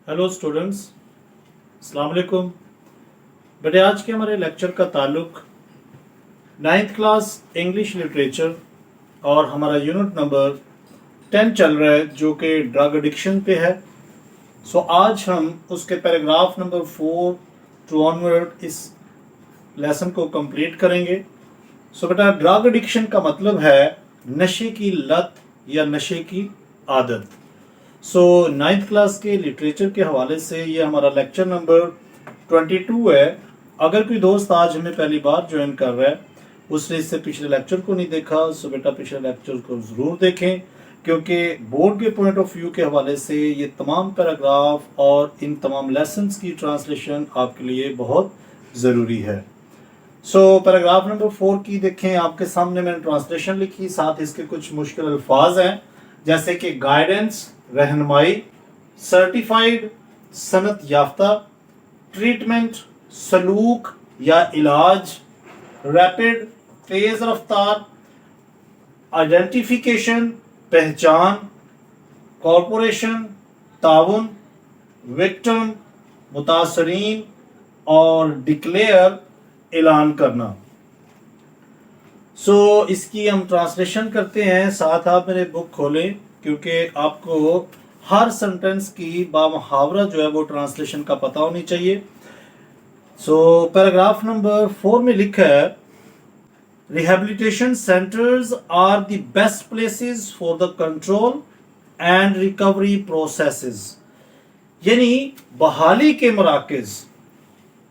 Hello students, अस्सलाम वालेकुम। बेटे आज के हमारे लेक्चर का ताल्लुक 9th क्लास इंग्लिश लिटरेचर और हमारा यूनिट नंबर 10 चल रहा है जो कि ड्रग एडिक्शन पे है। सो आज हम उसके पैराग्राफ नंबर 4 टू ऑनवर्ड इस लेसन को कंप्लीट करेंगे। सो बेटा ड्रग एडिक्शन का मतलब है नशे की लत या नशे की आदत। सो 9th क्लास के लिटरेचर के हवाले से ये हमारा लेक्चर नंबर 22 है। अगर कोई दोस्त आज हमें पहली बार ज्वाइन कर रहा है, उसने इससे पिछले लेक्चर को नहीं देखा, सो बेटा पिछले लेक्चर को ज़रूर देखें, क्योंकि बोर्ड के पॉइंट ऑफ व्यू के हवाले से ये तमाम पैराग्राफ और इन तमाम लेसन्स की ट्रांसलेशन आपके लिए बहुत ज़रूरी है। सो पैराग्राफ नंबर 4 की देखें, आपके सामने मैंने ट्रांसलेशन लिखी, साथ इसके कुछ मुश्किल अल्फाज हैं जैसे कि गाइडेंस रहनुमाई, सर्टिफाइड सनत याफ्ता, ट्रीटमेंट सलूक या इलाज, रैपिड तेज रफ्तार, आइडेंटिफिकेशन पहचान, कॉरपोरेशन ताउन, विक्टिम मुतासरीन और डिक्लेयर ऐलान करना। सो इसकी हम ट्रांसलेशन करते हैं। साथ आप मेरे बुक खोलें क्योंकि आपको हर सेंटेंस की बामुहावरा जो है वो ट्रांसलेशन का पता होनी चाहिए। सो पैराग्राफ नंबर 4 में लिखा है, rehabilitation centres are the best places for the control and recovery processes, यानी बहाली के मराकज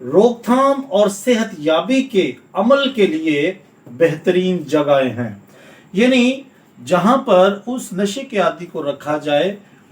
रोकथाम और सेहत याबी के अमल के लिए बेहतरीन जगहें हैं। यानी जहां पर उस नशे के आदि को रखा जाए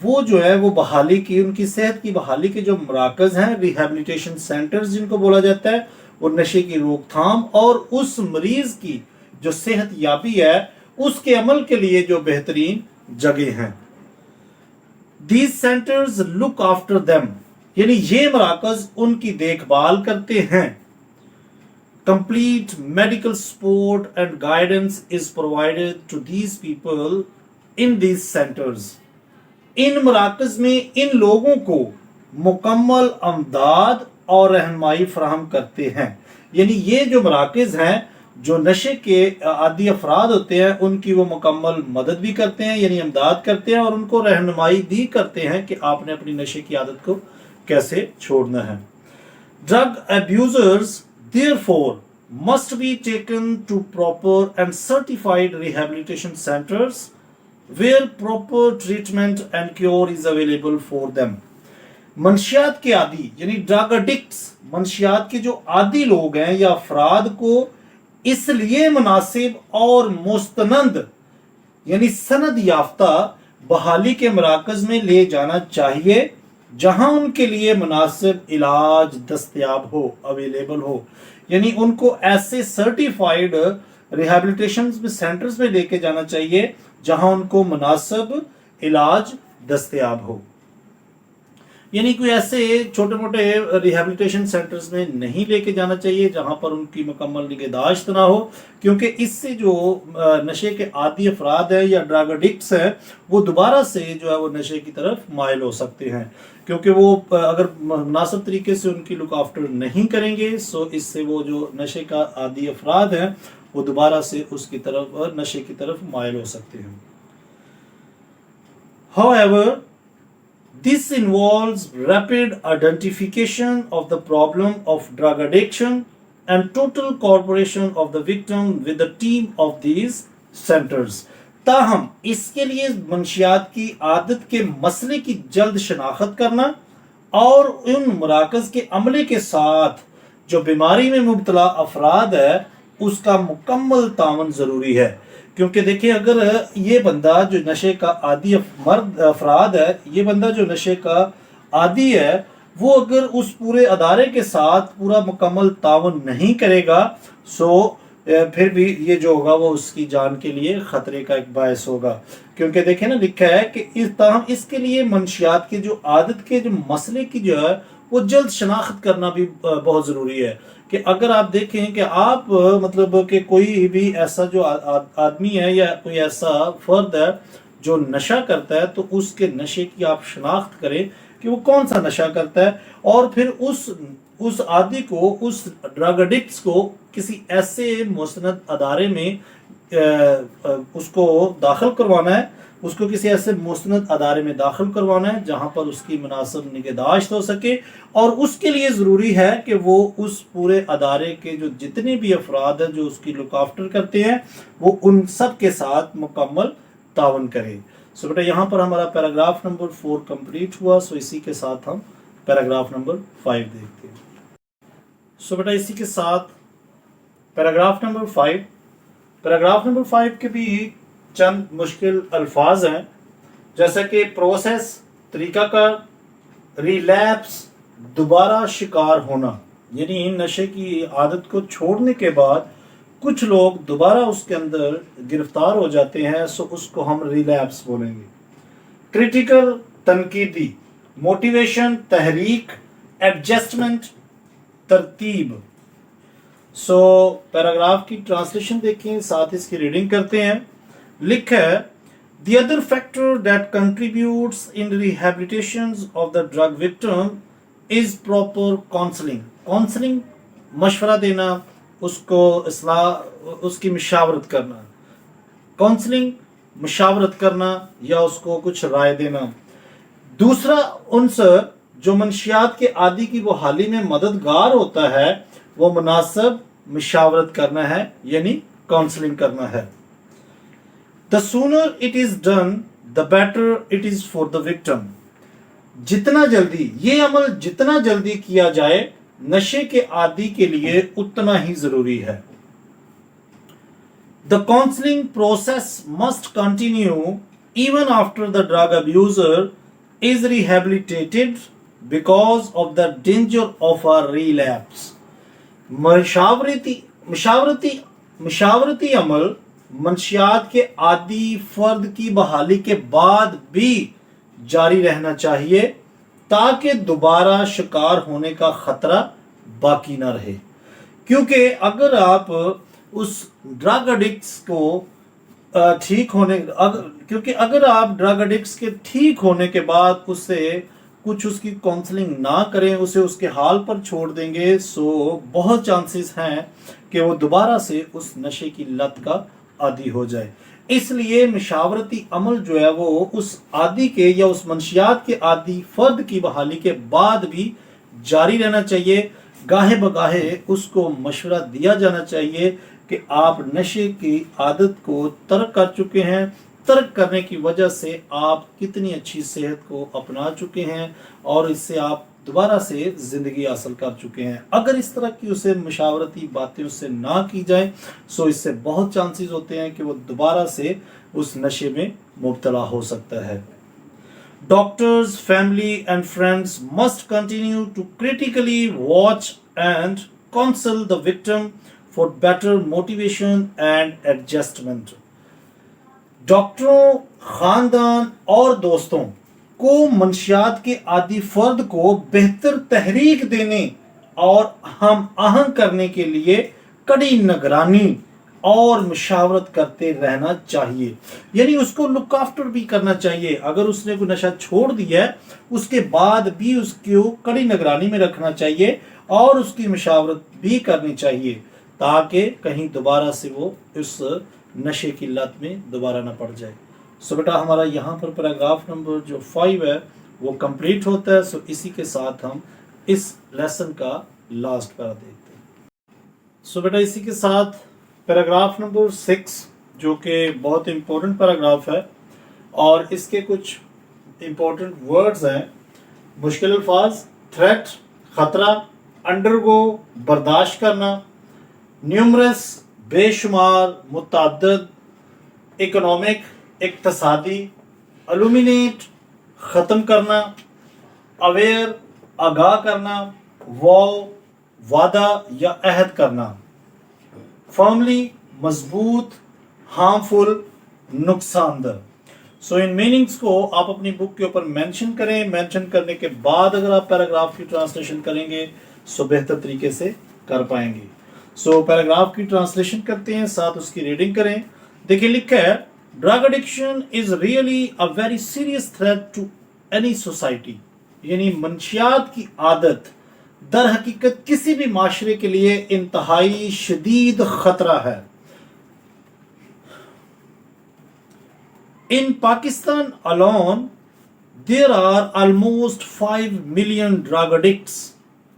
वो जो है वो बहाली की, उनकी सेहत की बहाली के जो मराकज हैं, रिहेबिलिटेशन सेंटर्स जिनको बोला जाता है, वो नशे की रोकथाम और उस मरीज की जो सेहत याबी है उसके अमल के लिए जो बेहतरीन जगह हैं। These centres look after them, यानी ये मराकज उनकी देखभाल करते हैं। Complete medical support and guidance is provided to these people in these centers. इन मराकज में इन लोगों को मुकम्मल अमदाद और रहनुमाई फराहम करते हैं। यानी ये जो मराकज हैं जो नशे के आदि अफराद होते हैं उनकी वो मुकम्मल मदद भी करते हैं, यानी अमदाद करते हैं और उनको रहनुमाई भी करते हैं कि आपने अपनी नशे की आदत को कैसे छोड़ना है। Drug abusers therefore must be taken to proper and certified rehabilitation centers where proper treatment and cure is available for them. मंशियात के आदी यानी ड्रग एडिक्ट्स, मंशियात के जो आदी लोग हैं या अफराद को इसलिए मुनासिब और मुस्तनद यानी सनद याफ्ता बहाली के मराकज में ले जाना चाहिए जहां उनके लिए मुनासिब इलाज दस्तयाब हो, अवेलेबल हो। यानी उनको ऐसे सर्टिफाइड रिहेबिलिटेशन सेंटर्स में लेके जाना चाहिए जहां उनको मुनासिब इलाज दस्तयाब हो। यानी कोई ऐसे छोटे मोटे रिहेबिलिटेशन सेंटर्स में नहीं लेके जाना चाहिए जहां पर उनकी मुकम्मल निगहदाश्त ना हो, क्योंकि इससे जो नशे के आदी अफराद हैं या ड्रग एडिक्ट्स हैं वो दोबारा से जो है वो नशे की तरफ माइल हो सकते हैं, क्योंकि वो अगर मुनासिब तरीके से उनकी लुक आफ्टर नहीं करेंगे सो इससे वो जो नशे का आदी अफराद हैं वो दोबारा से उसकी तरफ नशे की तरफ माइल हो सकते हैं। However, this involves rapid identification of the problem of drug addiction and total cooperation of the victim with the team of these centers. ताहम इसके लिए मंशियात की आदत के मसले की जल्द शनाख्त करना और उन मराकज के अमले के साथ जो बीमारी में मुब्तला अफराद है उसका मुकम्मल तावन ज़रूरी है। क्योंकि देखिए अगर ये बंदा जो नशे का आदी मर्द अफराद है, ये बंदा जो नशे का आदी है वो अगर उस पूरे अदारे के साथ पूरा मुकम्मल तावन नहीं करेगा सो फिर भी ये जो होगा वो उसकी जान के लिए खतरे का एक बायस होगा। क्योंकि देखें ना लिखा है कि इसके लिए मंशियात के जो आदत के जो मसले की जो है वो जल्द शनाख्त करना भी बहुत ज़रूरी है। कि अगर आप देखें कि आप मतलब कि कोई भी ऐसा जो आदमी है या कोई ऐसा फर्द है जो नशा करता है तो उसके नशे की आप शनाख्त करें कि वो कौन सा नशा करता है, और फिर उस आदि को, उस ड्रग एडिक्ट्स को किसी ऐसे मुस्तनद अदारे में उसको दाखिल करवाना है, उसको किसी ऐसे मुस्तनद अदारे में दाखिल करवाना है जहाँ पर उसकी मुनासिब निगहदाश्त हो सके, और उसके लिए ज़रूरी है कि वो उस पूरे अदारे के जो जितने भी अफराद हैं जो उसकी लुक आफ्टर करते हैं, वो उन सब के साथ मुकम्मल तावन करे। सो बेटा यहाँ पर हमारा पैराग्राफ नंबर 4 कंप्लीट हुआ। सो इसी के साथ हम पैराग्राफ नंबर 5 देखते हैं। सो बेटा इसी के साथ पैराग्राफ नंबर 5 के भी चंद मुश्किल अल्फाज हैं, जैसा कि प्रोसेस, तरीकाकार, रिलैप्स, दोबारा शिकार होना, यानी नशे की आदत को छोड़ने के बाद कुछ लोग दोबारा उसके अंदर गिरफ्तार हो जाते हैं, सो उसको हम रिलैप्स बोलेंगे। क्रिटिकल, तनकीदी, मोटिवेशन, तहरीक, एडजस्टमेंट, तरतीब। सो पैराग्राफ की ट्रांसलेशन देखें, साथ इसकी रीडिंग करते हैं। लिखा है, The other factor that contributes in rehabilitation of the drug victim is proper counseling. Counseling मशवरा देना, उसको इस्लाह, उसकी मशावरत करना। काउंसलिंग मशावरत करना या उसको कुछ राय देना। दूसरा उनसर जो मंशियात के आदि की बहाली में मददगार होता है, वो मुनासिब मशावरत करना है, यानी काउंसलिंग करना है। The sooner it is done, the better it is for the victim. जितना जल्दी ये अमल जितना जल्दी किया जाए नशे के आदि के लिए उतना ही जरूरी है। The counseling process must continue even after the drug abuser is rehabilitated because of the danger of a relapse. मशावरती अमल मंशियात के आदि फर्द की बहाली के बाद भी जारी रहना चाहिए ताकि दोबारा शिकार होने का खतरा बाकी ना रहे। क्योंकि अगर आप उस ड्रग एडिक्ट्स को क्योंकि अगर आप ड्रग एडिक्ट्स के ठीक होने के बाद उससे कुछ उसकी काउंसलिंग ना करें, उसे उसके हाल पर छोड़ देंगे, सो बहुत चांसेस हैं कि वो दोबारा से उस नशे की लत का आदि हो जाए। इसलिए मशावरती अमल जो है वो उस आदि के या उस मंशियात के आदि फर्द की बहाली के बाद भी जारी रहना चाहिए। गाहे बगाहे उसको मशवरा दिया जाना चाहिए कि आप नशे की आदत को तर्क कर चुके हैं, तर्क करने की वजह से आप कितनी अच्छी सेहत को अपना चुके हैं और इससे आप दोबारा से जिंदगी हासिल कर चुके हैं। अगर इस तरह की उसे मशावरती बातें उससे ना की जाए, सो इससे बहुत चांसेस होते हैं कि वो दोबारा से उस नशे में मुब्तला हो सकता है। Doctors, family and friends must continue to critically watch and counsel the victim for better motivation and adjustment. डॉक्टरों, खानदान और दोस्तों को मंशियात के आदि फर्द को बेहतर तहरीक देने और हम आहंग करने के लिए कड़ी निगरानी और मशावरत करते रहना चाहिए। यानी उसको लुक आफ्टर भी करना चाहिए। अगर उसने कोई नशा छोड़ दिया है उसके बाद भी उसको कड़ी निगरानी में रखना चाहिए और उसकी मशावरत भी करनी चाहिए ताकि कहीं दोबारा से वो इस नशे की लत में दोबारा ना पड़ जाए। सो बेटा हमारा यहाँ पर पैराग्राफ नंबर जो 5 है वो कंप्लीट होता है। सो इसी के साथ हम इस लेसन का लास्ट पैरा देखते हैं। सो बेटा इसी के साथ पैराग्राफ नंबर 6 जो कि बहुत इंपॉर्टेंट पैराग्राफ है और इसके कुछ इंपॉर्टेंट वर्ड्स हैं। मुश्किल अल्फाज, थ्रेट खतरा, अंडरगो बर्दाश्त करना, न्यूमरस बेशुमार, मुतअद्दिद, इकोनॉमिक इक्तसादी, अलुमिनेट ख़त्म करना, अवेयर आगाह करना, वाव वादा या अहद करना, फर्मली मजबूत, हार्मफुल नुकसानदह। सो इन मीनिंग्स को आप अपनी बुक के ऊपर मेंशन करें। मेंशन करने के बाद अगर आप पैराग्राफ की ट्रांसलेशन करेंगे सो बेहतर तरीके से कर पाएंगे। सो पैराग्राफ की ट्रांसलेशन करते हैं, साथ उसकी रीडिंग करें। देखिए लिखा है, drug addiction is really a very serious threat to any society. یعنی منشیات کی عادت در حقیقت کسی بھی معاشرے کے لیے انتہائی شدید خطرہ ہے. In Pakistan alone, there are almost 5 million drug addicts.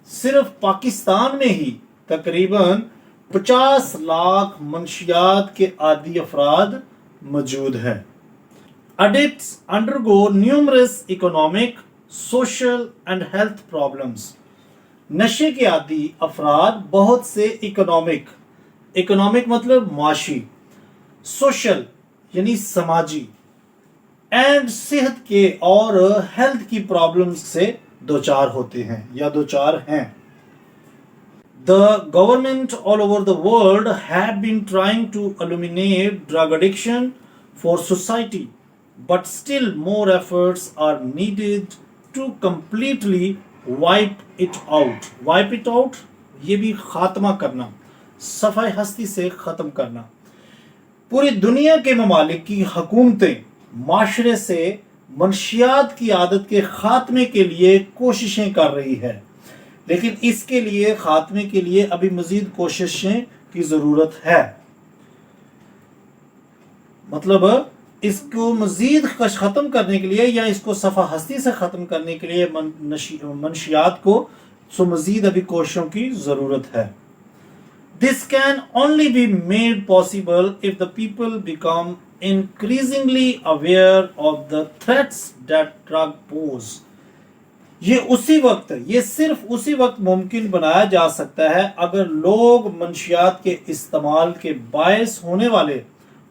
صرف پاکستان میں ہی تقریباً 50 لاکھ منشیات کے عادی افراد موجود ہیں. Addicts undergo numerous economic, social and health problems. نشے کے عادی افراد بہت سے اکنامک مطلب معاشی، سوشل یعنی سماجی، اینڈ صحت کے اور ہیلتھ کی پرابلمز سے دوچار ہوتے ہیں یا دوچار ہیں. The government all over the world have been trying to eliminate drug addiction for society, but still more efforts are needed to completely wipe it out. Wipe it out یہ بھی خاتمہ کرنا، صفحہ ہستی سے ختم کرنا. پوری دنیا کے ممالک کی حکومتیں معاشرے سے منشیات کی عادت کے خاتمے کے لیے کوششیں کر رہی ہے، لیکن اس کے لیے خاتمے کے لیے ابھی مزید کوششیں کی ضرورت ہے. مطلب اس کو مزید ختم کرنے کے لیے یا اس کو صفحہ ہستی سے ختم کرنے کے لیے منشیات کو مزید ابھی کوششوں کی ضرورت ہے. This can only be made possible if the people become increasingly aware of the threats that drug pose. یہ صرف اسی وقت ممکن بنایا جا سکتا ہے اگر لوگ منشیات کے استعمال کے باعث ہونے والے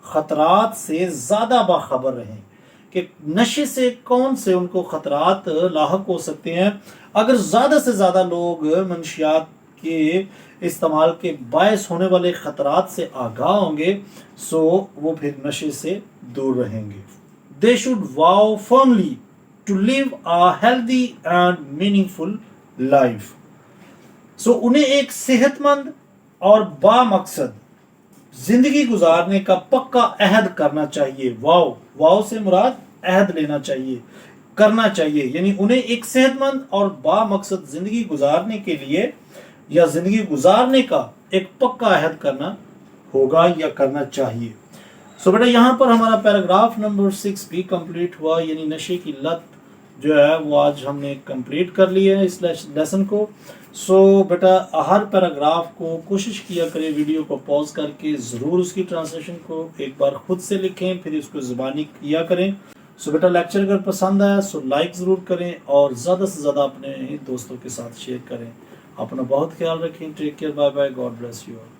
خطرات سے زیادہ باخبر رہیں کہ نشے سے کون سے ان کو خطرات لاحق ہو سکتے ہیں. اگر زیادہ سے زیادہ لوگ منشیات کے استعمال کے باعث ہونے والے خطرات سے آگاہ ہوں گے سو وہ پھر نشے سے دور رہیں گے. They should vow firmly to live a healthy and meaningful life. سو انہیں ایک صحت مند اور بامقصد زندگی گزارنے کا پکا عہد کرنا چاہیے. واو سے مراد عہد لینا چاہیے، کرنا چاہیے، یعنی انہیں ایک صحت مند اور بامقصد زندگی گزارنے کے لیے یا زندگی گزارنے کا ایک پکا عہد کرنا ہوگا یا کرنا چاہیے. سو بیٹا یہاں پر ہمارا پیراگراف نمبر 6 بھی کمپلیٹ ہوا، یعنی نشے کی لت جو ہے وہ آج ہم نے کمپلیٹ کر لی ہے اس لیسن کو. سو بیٹا ہر پیراگراف کو کوشش کیا کریں ویڈیو کو پاز کر کے ضرور اس کی ٹرانسلیشن کو ایک بار خود سے لکھیں، پھر اس کو زبانی کیا کریں. سو بیٹا لیکچر اگر پسند آیا سو لائک ضرور کریں اور زیادہ سے زیادہ اپنے دوستوں کے ساتھ شیئر کریں. اپنا بہت خیال رکھیں. Take care, bye bye, God bless you all.